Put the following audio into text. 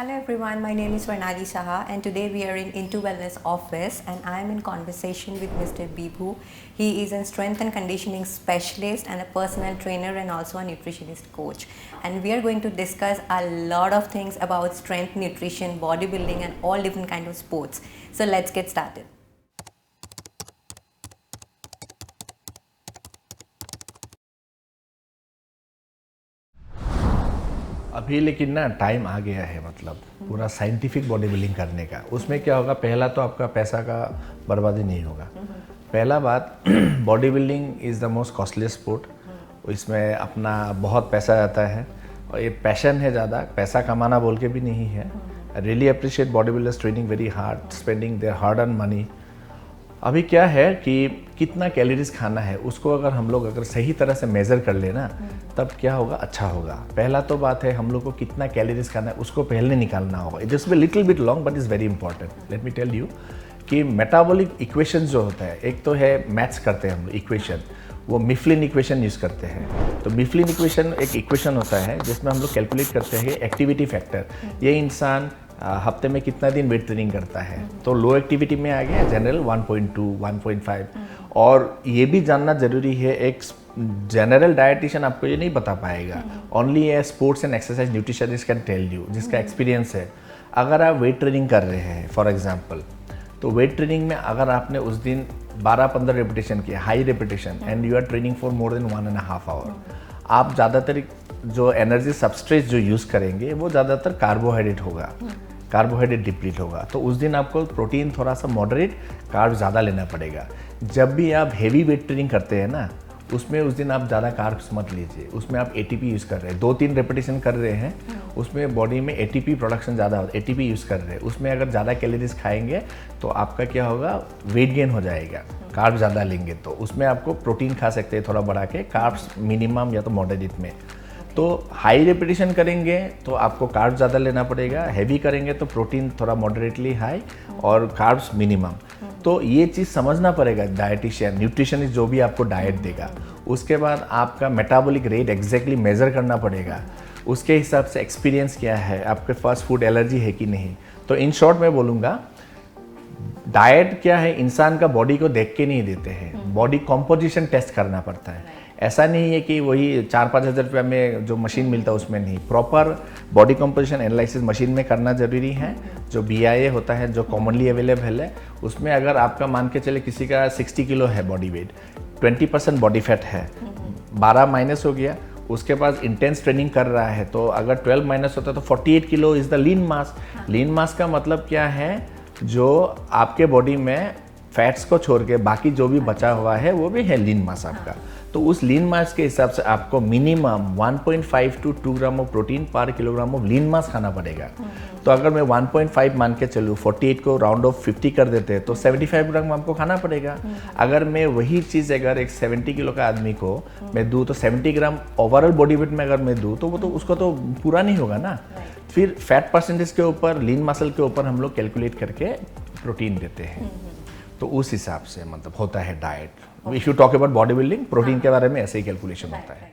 Hello everyone, my name is Varnali Saha and today we are in Into Wellness office and I am in conversation with Mr. Bibhu. He is a strength and conditioning specialist and a personal trainer and also a nutritionist coach. And we are going to discuss a lot of things about strength, nutrition, bodybuilding and all different kind of sports. So let's get started. अभी लेकिन ना time आ गया है, मतलब पूरा scientific body building करने का। उसमें क्या होगा, पहला तो आपका पैसा का बर्बादी नहीं होगा। पहला बात, body building is the most costly sport. इसमें अपना बहुत पैसा जाता है और ये पैशन है ज़्यादा, पैसा कमाना बोल के भी नहीं है। I really appreciate body builders training very hard, spending there hard earn money. अभी क्या है कि कितना कैलोरीज खाना है उसको अगर हम लोग सही तरह से मेज़र कर लेना तब क्या होगा, अच्छा होगा। पहला तो बात है हम लोग को कितना कैलोरीज खाना है उसको पहले निकालना होगा। It is little bit long but is very important. Let me tell you कि मेटाबॉलिक इक्वेशन जो होता है, एक तो है मैथ्स करते हैं हम लोग इक्वेशन, वो मिफ्लिन इक्वेशन यूज़ करते हैं। तो मिफ्लिन इक्वेशन एक इक्वेशन होता है जिसमें हम लोग कैलकुलेट करते हैं एक्टिविटी फैक्टर। ये इंसान हफ्ते में कितना दिन वेट ट्रेनिंग करता है, तो लो एक्टिविटी में आ गया जनरल 1.2 1.5। और ये भी जानना ज़रूरी है, एक जनरल डायटिशियन आपको ये नहीं बता पाएगा, only a sports and exercise nutritionist can tell you, जिसका एक्सपीरियंस है। अगर आप वेट ट्रेनिंग कर रहे हैं फॉर एग्जांपल, तो वेट ट्रेनिंग में अगर आपने उस दिन 12-15 रेपिटेशन किया, high repetition, and you are training for more than 1.5 hour, आप ज़्यादातर जो एनर्जी सबस्ट्रेट जो यूज़ करेंगे वो ज़्यादातर कार्बोहाइड्रेट होगा, कार्बोहाइड्रेट डिप्लीट होगा। तो उस दिन आपको प्रोटीन थोड़ा सा मॉडरेट, कार्ब ज़्यादा लेना पड़ेगा। जब भी आप हेवी वेट ट्रेनिंग करते हैं ना, उसमें उस दिन आप ज़्यादा कार्ब्स मत लीजिए। उसमें आप एटीपी यूज़ कर रहे हैं, 2-3 रेपिटेशन कर रहे हैं, उसमें बॉडी में एटीपी प्रोडक्शन ज़्यादा होता है, एटीपी यूज़ कर रहे हैं। उसमें अगर ज़्यादा कैलोरीज खाएंगे तो आपका क्या होगा, वेट गेन हो जाएगा। कार्ब ज़्यादा लेंगे तो उसमें आपको प्रोटीन खा सकते हैं थोड़ा बढ़ा के, कार्ब्स मिनिमम या तो मॉडरेट में। तो हाई रेपिटेशन करेंगे तो आपको कार्ब ज़्यादा लेना पड़ेगा, हैवी करेंगे तो प्रोटीन थोड़ा मॉडरेटली हाई और कार्ब्स मिनिमम। तो ये चीज़ समझना पड़ेगा डाइटिशियन, न्यूट्रिशनिस्ट जो भी आपको डाइट देगा। उसके बाद आपका मेटाबॉलिक रेट एग्जैक्टली मेज़र करना पड़ेगा, उसके हिसाब से एक्सपीरियंस क्या है, आपके पास फूड एलर्जी है कि नहीं। तो इन शॉर्ट मैं बोलूँगा, डाइट क्या है, इंसान का बॉडी को देख के नहीं देते हैं, बॉडी कॉम्पोजिशन टेस्ट करना पड़ता है। ऐसा नहीं है कि वही 4-5 हज़ार रुपये में जो मशीन मिलता है उसमें नहीं, proper body composition analysis machine में करना ज़रूरी है। जो BIA होता है जो कॉमनली अवेलेबल है, उसमें अगर आपका मान के चले किसी का 60 किलो है बॉडी वेट, 20% बॉडी फैट है, 12 माइनस हो गया, उसके पास इंटेंस ट्रेनिंग कर रहा है, तो अगर 12 माइनस होता है तो 48 किलो इज़ द लीन मास। लीन मास का मतलब क्या है, जो आपके बॉडी में फैट्स को छोड़ के बाकी जो भी बचा हुआ है वो भी है लीन मास आपका। तो उस लीन मास के हिसाब से आपको minimum 1.5 to 2 gram of protein पर किलोग्राम ऑफ लीन मास खाना पड़ेगा। तो अगर मैं 1.5 मान के चलूँ, 48 को राउंड ऑफ 50 कर देते हैं तो 75 ग्राम आपको खाना पड़ेगा। अगर मैं वही चीज़ अगर एक 70 किलो का आदमी को मैं दूँ तो 70 ग्राम ओवरऑल बॉडी वेट में अगर मैं दूँ तो वो तो उसको तो पूरा नहीं होगा ना। फिर फैट परसेंटेज के ऊपर, लीन मसल के ऊपर हम लोग कैलकुलेट करके प्रोटीन देते हैं। तो उस हिसाब से मतलब होता है diet. If you talk about body building, protein के बारे में ऐसे ही कैलकुलेशन होता है।